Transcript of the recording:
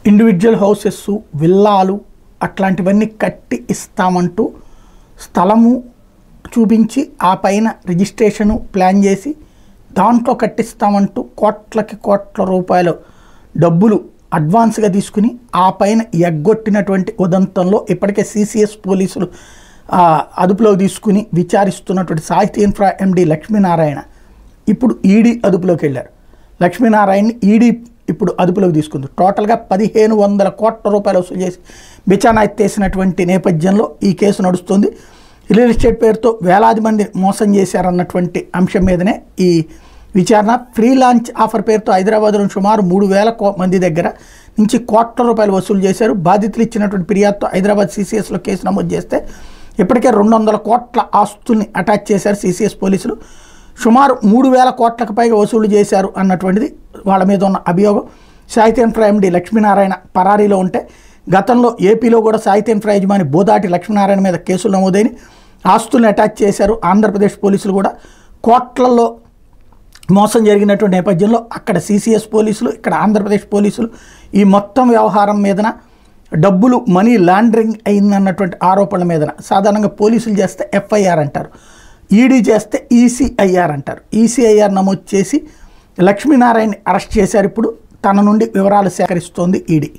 Individual houses, విల్లాలు అట్లాంటివన్నీ కట్టి ఇస్తామంటూ స్థలము చూపించి ఆ పైన రిజిస్ట్రేషను ప్లాన్ చేసి దాంట్లో కట్టిస్తామంటూ కోట్లకి కోట్ల రూపాయలు డబ్బులు అడ్వాన్స్గా తీసుకుని ఆ పైన ఎగ్గొట్టినటువంటి ఉదంతంలో ఇప్పటికే సిసిఎస్ పోలీసులు అదుపులోకి తీసుకుని విచారిస్తున్నటువంటి సాహితీ ఇన్ఫ్రా ఎండి లక్ష్మీనారాయణ ఇప్పుడు ఈడీ అదుపులోకి వెళ్ళారు. లక్ష్మీనారాయణని ఈడీ ఇప్పుడు అదుపులోకి తీసుకుంది. టోటల్గా 1500 కోట్ల రూపాయలు వసూలు చేసి బిచానా ఎత్తేసినటువంటి నేపథ్యంలో ఈ కేసు నడుస్తుంది. రియల్ ఎస్టేట్ పేరుతో వేలాది మంది మోసం చేశారన్నటువంటి అంశం మీదనే ఈ విచారణ. ఫ్రీ లాంచ్ ఆఫర్ పేరుతో హైదరాబాద్లో సుమారు 3000 మంది దగ్గర నుంచి కోట్ల రూపాయలు వసూలు చేశారు. బాధితులు ఇచ్చినటువంటి ఫిర్యాదుతో హైదరాబాద్ సిసిఎస్లో కేసు నమోదు చేస్తే ఇప్పటికే 200 కోట్ల ఆస్తుల్ని అటాచ్ చేశారు సిసిఎస్ పోలీసులు. సుమారు 3000 కోట్లకు పైగా వసూలు చేశారు అన్నటువంటిది వాళ్ళ మీద ఉన్న అభియోగం. సాహితీ ఇన్ఫ్రా ఎండి లక్ష్మీనారాయణ పరారీలో ఉంటే గతంలో ఏపీలో కూడా సాహితీ ఇన్ఫ్రా యజమాని బోదాటి లక్ష్మీనారాయణ మీద కేసులు నమోదైన ఆస్తుల్ని అటాచ్ చేశారు. ఆంధ్రప్రదేశ్ పోలీసులు కూడా కోట్లలో మోసం జరిగినటువంటి నేపథ్యంలో అక్కడ సిసిఎస్ పోలీసులు, ఇక్కడ ఆంధ్రప్రదేశ్ పోలీసులు ఈ మొత్తం వ్యవహారం మీదన డబ్బులు మనీ లాండరింగ్ అయిందన్నటువంటి ఆరోపణల మీదన సాధారణంగా పోలీసులు చేస్తే ఎఫ్ఐఆర్ అంటారు, ఈడీ చేస్తే ఈసీఐఆర్ అంటారు. ఈసీఐఆర్ నమోదు చేసి లక్ష్మీనారాయణని అరెస్ట్ చేశారు. ఇప్పుడు తన నుండి వివరాలు సేకరిస్తోంది ఈడీ.